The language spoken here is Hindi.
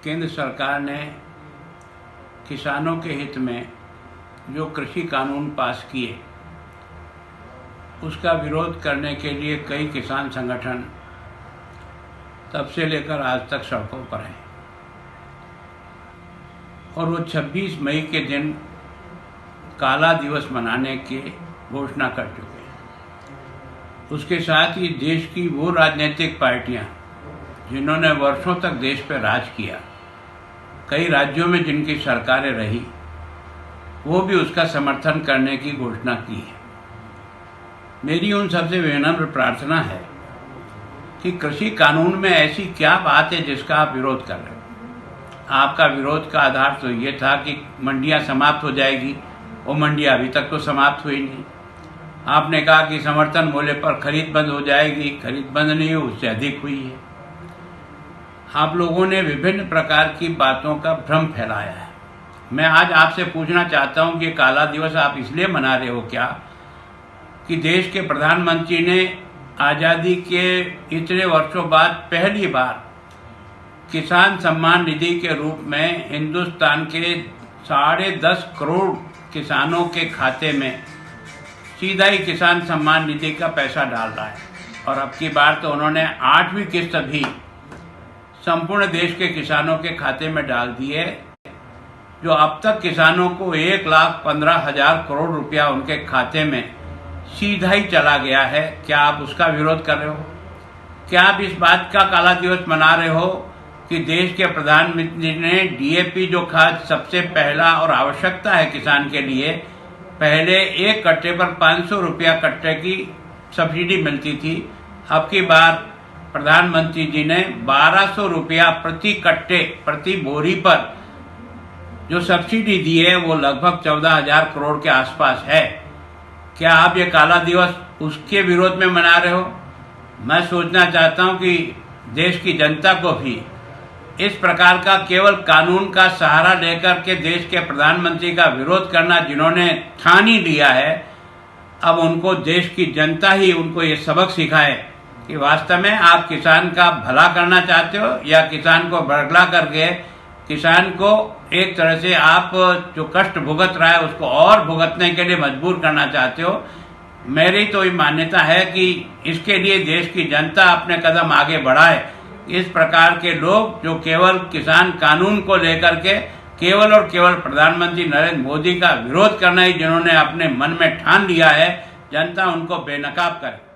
केंद्र सरकार ने किसानों के हित में जो कृषि कानून पास किए उसका विरोध करने के लिए कई किसान संगठन तब से लेकर आज तक सड़कों पर हैं और वो 26 मई के दिन काला दिवस मनाने की घोषणा कर चुके हैं। उसके साथ ही देश की वो राजनीतिक पार्टियां जिन्होंने वर्षों तक देश पर राज किया, कई राज्यों में जिनकी सरकारें रही, वो भी उसका समर्थन करने की घोषणा की है। मेरी उन सबसे विनम्र प्रार्थना है कि कृषि कानून में ऐसी क्या बात है जिसका आप विरोध कर रहे हो। आपका विरोध का आधार तो ये था कि मंडियां समाप्त हो जाएगी, वो मंडियां अभी तक तो समाप्त हुई नहीं। आपने कहा कि समर्थन मूल्य पर खरीद बंद हो जाएगी, खरीद बंद नहीं हुई, उससे अधिक हुई है। आप लोगों ने विभिन्न प्रकार की बातों का भ्रम फैलाया है। मैं आज आपसे पूछना चाहता हूं कि काला दिवस आप इसलिए मना रहे हो क्या कि देश के प्रधानमंत्री ने आज़ादी के इतने वर्षों बाद पहली बार किसान सम्मान निधि के रूप में हिंदुस्तान के 10.5 करोड़ किसानों के खाते में सीधा ही किसान सम्मान निधि का पैसा डाल रहा है। और अब की बार तो उन्होंने 8वीं किस्त भी संपूर्ण देश के किसानों के खाते में डाल दी है, जो अब तक किसानों को 1,15,000 करोड़ रुपया उनके खाते में सीधा ही चला गया है। क्या आप उसका विरोध कर रहे हो? क्या आप इस बात का काला दिवस मना रहे हो कि देश के प्रधानमंत्री ने डीएपी जो खाद सबसे पहला और आवश्यकता है किसान के लिए, पहले एक कट्टे पर 500 रुपया कट्टे की सब्सिडी मिलती थी, अब की बार प्रधानमंत्री जी ने 1200 रुपया प्रति कट्टे प्रति बोरी पर जो सब्सिडी दी है वो लगभग 14,000 करोड़ के आसपास है। क्या आप ये काला दिवस उसके विरोध में मना रहे हो? मैं सोचना चाहता हूं कि देश की जनता को भी इस प्रकार का केवल कानून का सहारा लेकर के देश के प्रधानमंत्री का विरोध करना जिन्होंने ठान ही लिया है, अब उनको देश की जनता ही उनको ये सबक सिखाए कि वास्तव में आप किसान का भला करना चाहते हो या किसान को बरगला करके किसान को एक तरह से आप जो कष्ट भुगत रहा है उसको और भुगतने के लिए मजबूर करना चाहते हो। मेरी तो ये मान्यता है कि इसके लिए देश की जनता अपने कदम आगे बढ़ाए। इस प्रकार के लोग जो केवल किसान कानून को लेकर के केवल और केवल प्रधानमंत्री नरेंद्र मोदी का विरोध करना ही जिन्होंने अपने मन में ठान लिया है, जनता उनको बेनकाब करे।